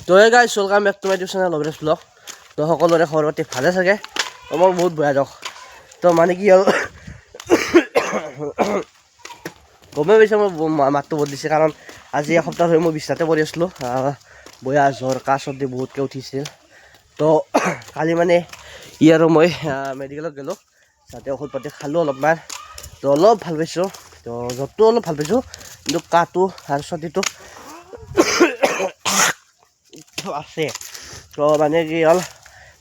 তো এই guys welcome back to my YouTube channel লভৰেছ ব্লগ। তো সকলোৰে খবৰ পাতি ভালে চাগে। তো মোৰ বহুত বেয়া দখ। তো মানে কি হ'ল গমেই পাইছে মোৰ মাতটো বদলিছে কাৰণ আজি এসপ্তাহ ধৰি মই বিছনাতে পৰি আছিলোঁ। বয়া জ্বৰ কাহ চৰ্দি বহুতকৈ উঠিছিল। তো কালি মানে ই আৰু মই মেডিকেলত গ'লোঁ, তাতে ঔষধ পাতি খালোঁ অলপমান। তো অলপ ভাল পাইছোঁ, তো জ্বৰটো অলপ ভাল পাইছোঁ, কিন্তু কাহটো আৰু চৰ্দিটো আছে। তো মানে কি হ'ল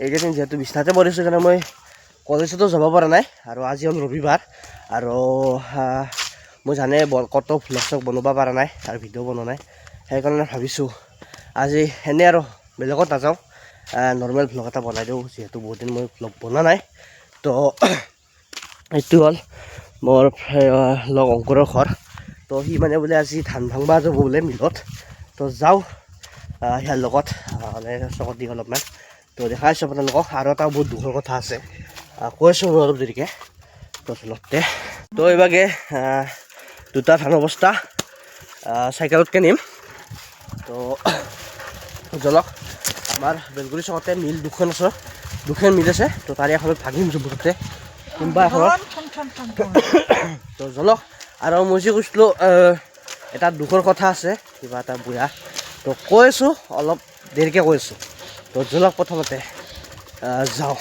এইকেইদিন যিহেতু বিছনাতে পৰিছোঁ কাৰণে মই কলেজতো যাব পৰা নাই। আৰু আজি হ'ল ৰবিবাৰ আৰু মই জানে কত ভ্লগ চগ বনাব পৰা নাই আৰু ভিডিঅ' বনোৱা নাই। সেইকাৰণে ভাবিছোঁ আজি এনেই আৰু বেলেগত নাযাওঁ, নৰ্মেল ভ্লগ এটা বনাই দিওঁ, যিহেতু বহুত দিন মই ভ্লগ বনোৱা নাই। তো এইটো হ'ল মোৰ লগ অংকুৰৰ ঘৰ। তো সি মানে বোলে আজি ধান ভাঙব যাব বোলে মিলত। তো যাওঁ সিয়াৰ লগত মানে চকত দি অলপমান। তো দেখাই আছোঁ আপোনালোকক। আৰু এটা বহুত দুখৰ কথা আছে, কৈ আছোঁ মই অলপ দেৰিকৈ। তো চলতে তো এইভাগে দুটা ধানৰ বস্তা চাইকেলতকৈ নিম। তো জলক আমাৰ বেলগুৰি চকতে মিল দুখন আছে, দুখন মিল আছে। তো তাৰে এখনত ভাগিম জোপতে কোনোবা এখনত। তো জলক আৰু মই যে কৈছিলোঁ এটা দুখৰ কথা আছে কিবা এটা বুঢ়া। তো কৈ আছোঁ অলপ দেৰিকৈ কৈ আছোঁ। তো জলক প্ৰথমতে যাওঁ।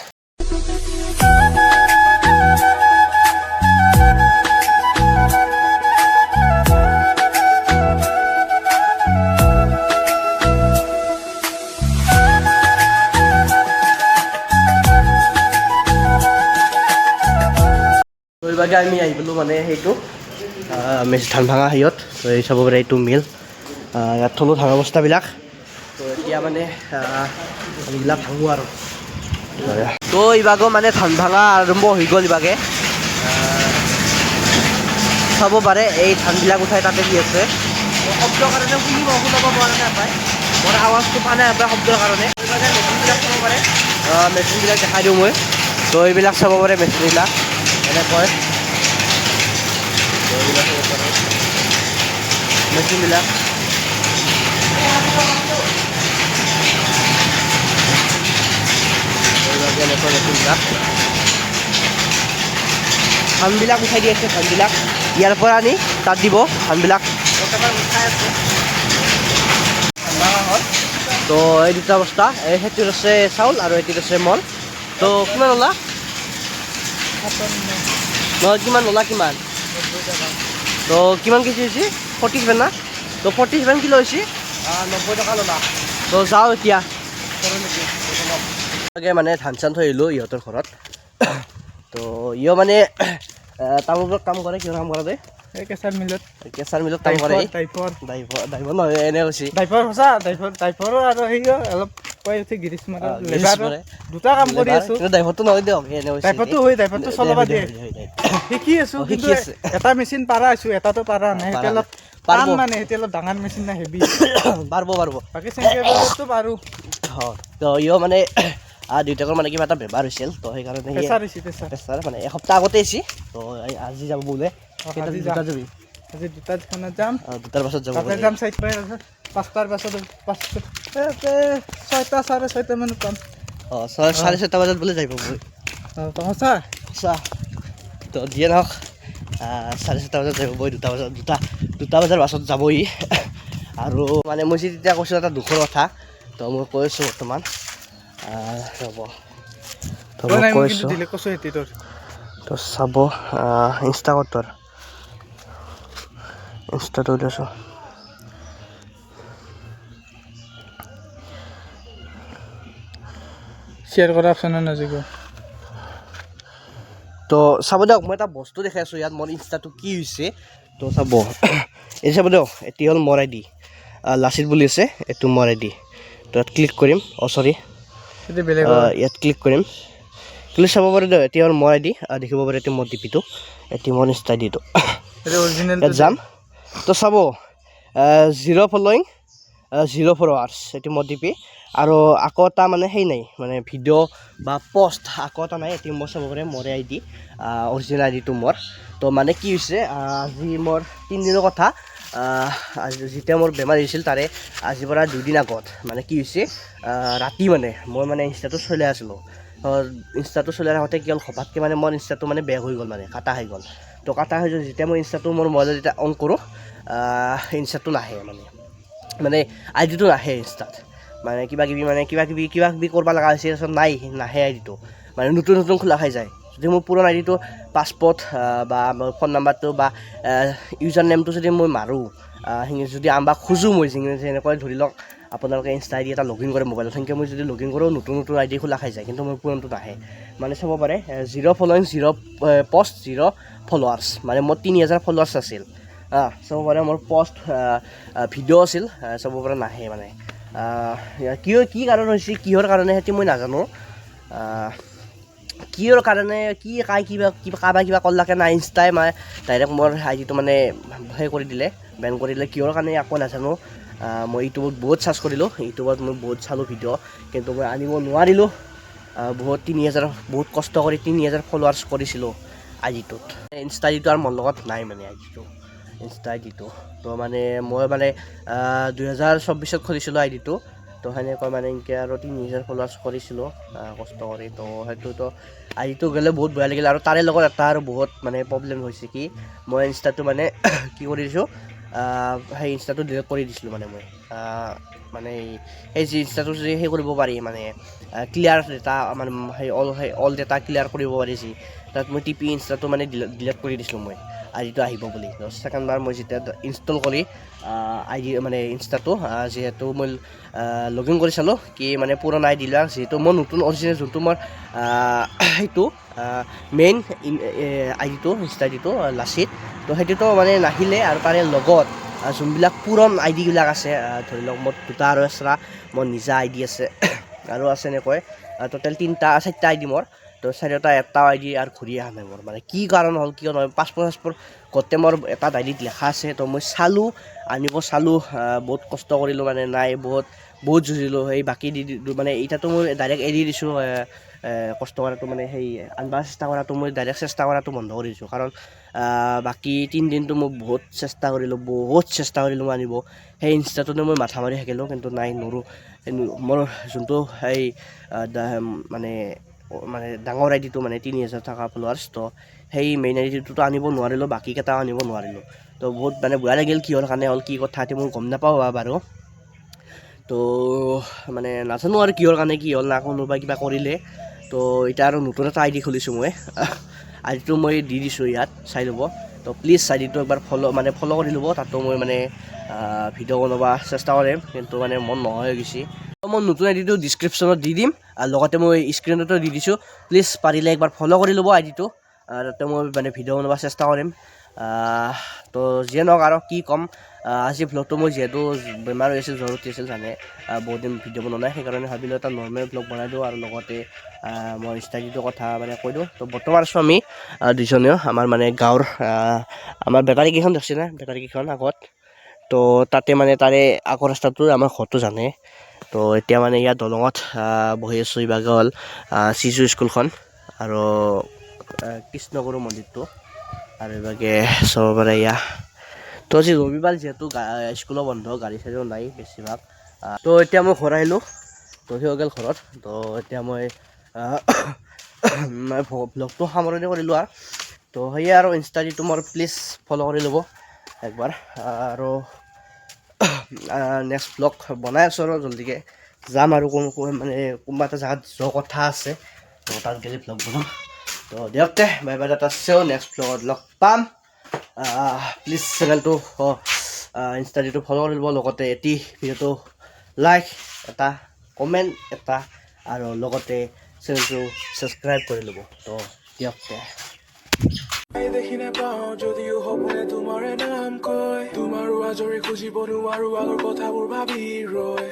তো এইভাগে আমি আহি পালোঁ মানে সেইটো ধান ভাঙা হেৰিয়ত। তো এই চাব পাৰে এইটো মিল, ইয়াত থলোঁ ধানৰ বস্তাবিলাক। তো এতিয়া মানে এইবিলাক ভাঙোঁ আৰু। তো ইভাগো মানে ধান ভাঙা আৰম্ভ হৈ গ'ল। ইভাগে চাব পাৰে এই ধানবিলাক উঠাই তাতে দি আছে। শব্দৰ কাৰণে শুনাব পৰা নাই পায়, মোৰ আৱাজটো পোৱা নাই পায় শব্দৰ কাৰণে। এইভাগে মেচিনবিলাক চাব পাৰে, মেচিনবিলাক দেখাই দিওঁ মই। তো এইবিলাক চাব পাৰে মেচিনবিলাক এনেকৈ। এইবিলাক চাব পাৰে মেচিনবিলাক। মেচিনবিলাক ধানবিলাক উঠাই দি আছে, ধানবিলাক ইয়াৰ পৰা আনি তাত দিব ধানবিলাক। উঠাই আছে হ'ল। তো এই দুটা বস্তা, এই সেইটোত আছে চাউল আৰু এইটোত আছে মল। তো কিমান ওলা নহয়, কিমান ওলা কিমান? তো কিমান কেজি হৈছে? 47 না? তো 47 কিলো হৈছে, 90 টকা ল'লা। তো যাওঁ এতিয়া মানে ধান চান থৈ আহিলোঁ ইহঁতৰ ঘৰত। তো ইও মানে তামোলৰ কাম কৰে। কিহৰ কাম কৰে? এই কেঁচাৰ মিলত কাম কৰে। ড্ৰাইভাৰ নহয়, এনে কৈছে ড্ৰাইভাৰ সঁচা ড্ৰাইভাৰো আৰু সেইও অলপ কৈ উঠি গিৰিচ মাৰে, লেবাৰ দুটা কাম কৰি আছোঁ। ড্ৰাইভাৰটো নহয় দিয়ক, এনে কৈছে। ড্ৰাইভাৰটো চলাব দিয়ে, শিকি আছোঁ। কিন্তু এটা মেচিন পাৰা আছোঁ, এটাতো পাৰা নাই। সেইটো অলপ টান, মানে সেইটো অলপ ডাঙৰ মেচিন নাই, হেভি। পাৰিব বাকী চেংকেলটো পাৰোঁ। তো ইও মানে দেউতাকৰ মানে কিবা এটা বেমাৰ হৈছিল। তো সেইকাৰণে প্ৰেছাৰ মানে এসপ্তাহ আগতে আহিছে। তো আজি যাব বোলে। দুটা যাবি? আজি দুটাত যাম, দুটাৰ পাছত যাব তাতে যাম 5টাৰ পাছত 6টা 6:30 মানত পাম। 6:30 বজাত বোলে যাই পাব। সঁচা তো দিয়ে নহওক, 7:30 বজাত যাব। 2টা বজাৰ পাছত যাবই। আৰু মানে মই তেতিয়া কৈছোঁ এটা দুখৰ কথা। তো মই কৈ আছোঁ বৰ্তমান ৰ'ব। তো মই কৈছোঁ তো চাব ইনষ্টাটো উলিয়াইছোঁ। শ্বেয়াৰ কৰা অপশ্যন নাজিব। তো চাব দিয়ক, মই এটা বস্তু দেখাই আছোঁ ইয়াত মোৰ ইনষ্টাটো কি হৈছে। তো চাব, এই চাব দিয়ক, এটি হ'ল মোৰ আই ডি, লাচিত বুলি আছে, এইটো মোৰ আই ডি। তো ইয়াত ক্লিক কৰিম, ইয়াত ক্লিক কৰিম, চাব পাৰে দিয়ক। এতিয়া হ'ল মোৰ আই ডি, দেখিব পাৰে এতিয়া মোৰ ডিপিটো, এটি মোৰ ইনষ্টা আই ডিটো। ইয়াত যাম। তো চাব 0 ফলোয়িং 0 ফলোৱাৰ্ছ, এইটো মোৰ ডিপি। আৰু আকৌ এটা মানে সেই নাই, মানে ভিডিঅ' বা পষ্ট আকৌ এটা নাই। এইটো মোৰ চাব পাৰে মোৰে আই ডি, অৰিজিনেল আই ডিটো মোৰ। তো মানে কি হৈছে, আজি মোৰ 3 দিনৰ কথা, যেতিয়া মোৰ বেমাৰ হৈছিল তাৰে আজিৰ পৰা 2 দিন আগত মানে কি হৈছে ৰাতি মানে মই মানে ইনষ্টাটো চলাই আছিলোঁ ইনষ্টাটো চলাই থাকোঁতে কি হ'ল হঠাৎকৈ মানে মোৰ ইনষ্টাটো মানে বেয়া হৈ গ'ল মানে কাটা হৈ গ'ল তো কাটা হৈ যোৱা যেতিয়া মই ইনষ্টাটো মোৰ মোবাইলত যেতিয়া অন কৰোঁ ইনষ্টাটো নাহে মানে আইডিটো নাহে ইনষ্টাত মানে কিবা কিবি কৰিব লগা হৈছে তাৰপিছত নাহে আইডিটো মানে নতুন খোলা খাই যায় যদি মোৰ পুৰণা আইডিটো পাছপৰ্ট বা মোৰ ফোন নাম্বাৰটো বা ইউজাৰ নেমটো যদি মই মাৰোঁ যদি আনবা খোজোঁ মই যেনেকৈ ধৰি লওক আপোনালোকে ইনষ্টা আইডি এটা লগ ইন কৰে মোবাইলত সেনেকৈ মই যদি লগ ইন কৰোঁ নতুন আইডি খোলা খাই যায় কিন্তু মোৰ পুৰণটো নাহে মানে চাব পাৰে 0 ফলোয়িং 0 পষ্ট 0 ফলোৱাৰ্ছ মানে মোৰ 3000 ফলোৱাৰ্ছ আছিল চাব পাৰে মোৰ পষ্ট ভিডিঅ' আছিল চাব পাৰে নাহে মানে কি কাৰণ হৈছে কিহৰ কাৰণে সেইটো মই নাজানো কিহৰ কাৰণে কাৰোবাৰ কিবা কৰলাকে নাই ইনষ্টাই মানে ডাইৰেক্ট মোৰ আইডিটো মানে সেই কৰি দিলে বেন কৰি দিলে কিহৰ কাৰণে একো নাজানো মই ইউটিউবত বহুত চাৰ্চ কৰিলোঁ ইউটিউবত মই বহুত চালোঁ ভিডিঅ' কিন্তু মই আনিব নোৱাৰিলোঁ বহুত 3000 বহুত কষ্ট কৰি 3000 ফলোৱাৰ্ছ কৰিছিলোঁ আইডিটোত ইনষ্টা আইডিটো আৰু মোৰ লগত নাই মানে ইনষ্টা আইডিটো তো মানে মই মানে 2024ত খুলিছিলোঁ আইডিটো তো সেনেকৈ মানে এনেকৈ আৰু 3000 ফলোৱাৰ্ছ কৰিছিলোঁ কষ্ট কৰি তো সেইটোতো আইডিটো গ'লে বহুত বেয়া লাগিল আৰু তাৰে লগত এটা আৰু বহুত মানে প্ৰব্লেম হৈছে কি মই ইনষ্টাটো মানে কি কৰি দিছোঁ সেই ইনষ্টাটো ডিলিট কৰি দিছিলোঁ মানে মই মানে সেই যি ইনষ্টাটো যদি সেই কৰিব পাৰি মানে ক্লিয়াৰ ডেটা মানে সেই অল ডেটা ক্লিয়াৰ কৰিব পাৰি যি তাত মই টিপি ইনষ্টাটো মানে ডিলিট কৰি দিছিলোঁ মই আইডিটো আহিব বুলি ছেকেণ্ডবাৰ মই যেতিয়া ইনষ্টল কৰি আইডি মানে ইনষ্টাটো যিহেতু মই লগ ইন কৰি চালোঁ কি মানে পুৰণা আইডিবিলাক যিহেতু মই নতুন অৰিজিনেল যোনটো মোৰ সেইটো মেইন আইডিটো ইনষ্টা আইডিটো লাচিত তো সেইটোতো মানে নাহিলে আৰু তাৰে লগত যোনবিলাক পুৰণ আইডিবিলাক আছে ধৰি লওক মোৰ 2টা আৰু এক্সট্ৰা মোৰ নিজা আইডি আছে আৰু আছে এনেকৈ টোটেল 4টা আইডি মোৰ তো 4টা এটা আইডি আৰু ঘূৰি অহা নাই মোৰ মানে কি কাৰণ হ'ল কিয় নহয় পাছপৰ্ট গোটেই মোৰ এটা আইডিত লেখা আছে তো মই আনিব চালোঁ বহুত কষ্ট কৰিলোঁ মানে নাই বহুত যুঁজিলোঁ সেই বাকী মানে এতিয়াতো মই ডাইৰেক্ট এৰি দিছোঁ কষ্ট কৰাটো মানে সেই আনবা চেষ্টা কৰাটো মই ডাইৰেক্ট চেষ্টা কৰাটো বন্ধ কৰি দিছোঁ কাৰণ বাকী 3 দিনটো মই বহুত চেষ্টা কৰিলোঁ মই আনিব সেই ইনষ্টাটোতে মই মাথা মাৰি থাকিলোঁ কিন্তু নাই নোৱাৰোঁ মোৰ যোনটো সেই মানে ডাঙৰ আইডিটো মানে 3000 থকা ফলোৱাৰ্ছ তো সেই মেইন আইডিটোতো আনিব নোৱাৰিলোঁ বাকীকেইটাও আনিব নোৱাৰিলোঁ তো বহুত মানে বেয়া লাগিল কিহৰ কাৰণে হ'ল কি কথা সেইটো মই গম নাপাওঁ বাৰু তো মানে নাজানো আৰু কিহৰ কাৰণে কি হ'ল না কোনোবাই কিবা কৰিলে তো এতিয়া আৰু নতুন এটা আইডি খুলিছোঁ মই আইডিটো মই দি দিছোঁ ইয়াত চাই ল'ব তো প্লিজ আইডিটো একবাৰ ফ'ল' কৰি ল'ব তাতো মই মানে ভিডিঅ' বনাব চেষ্টা কৰিম কিন্তু মানে মন নোহোৱা হৈ গৈছে মই নতুন আইডিটো ডিছক্ৰিপশ্যনত দি দিম আৰু লগতে মই স্ক্ৰীণতো দি দিছোঁ প্লিজ পাৰিলে একবাৰ ফ'ল' কৰি ল'ব আইডিটো তাতে মই মানে ভিডিঅ' বনাব চেষ্টা কৰিম তো যিয়ে নহওক আৰু কি ক'ম আজি ভ্লগটো মই যিহেতু বেমাৰ হৈ আছিল জ্বৰ উঠি আছিল জানে বহুত দিন ভিডিঅ' বনোৱা নাই সেইকাৰণে ভাবিলোঁ এটা নৰ্মেল ভ্লগ বনাই দিওঁ আৰু লগতে মই ষ্টাডিটোৰ কথা মানে কৈ দিওঁ তো বৰ্তমান আছোঁ আমি দুজনেও আমাৰ মানে গাঁৱৰ আমাৰ বেটাৰীকেইখন দেখিছেনে বেটাৰীকেইখন আগত তো তাতে মানে তাৰে আগৰ ৰাস্তাটো আমাৰ ঘৰটো জানে তো এতিয়া মানে ইয়াত দলঙত বহি আছোঁ ইভাগে হ'ল শিশু স্কুলখন আৰু কৃষ্ণগুৰু মন্দিৰটো আৰু ইভাগে চাব পাৰে এয়া তো আজি ৰবিবাৰ যিহেতু স্কুলো বন্ধ গাড়ী চাড়ীও নাই বেছিভাগ তো এতিয়া মই ঘৰ আহিলোঁ তো হৈ গ'ল ঘৰত তো এতিয়া মই ভ্লগটো সামৰণি কৰিলোঁ তো সেয়ে আৰু ইনষ্টাটো মোৰ প্লিজ ফ'ল' কৰি ল'ব একবাৰ আৰু নেক্সট ভ্লগ বনাই আছোঁ আৰু জলদিকৈ যাম আৰু মানে কোনোবা এটা জেগাত যোৱা কথা আছে তো তাত গ'লে ভ্লগ বনাম তো দিয়ক তে বাই বাই তাত আছেও নেক্সট ভ্লগত লগ পাম প্লিজ চেনেলটো ইনষ্টাটো ফ'ল' কৰি ল'ব লগতে এটি ভিডিঅ'টো লাইক এটা কমেণ্ট এটা আৰু লগতে চেনেলটো ছাবস্ক্ৰাইব কৰি ল'ব তো দিয়ক তে দেখি নাপাওঁ যদিও সপোনে তোমাৰে নাম কয় তোমাৰো আজৰি খুজিব নোৱাৰো আগৰ কথাবোৰ ভাবি ৰয়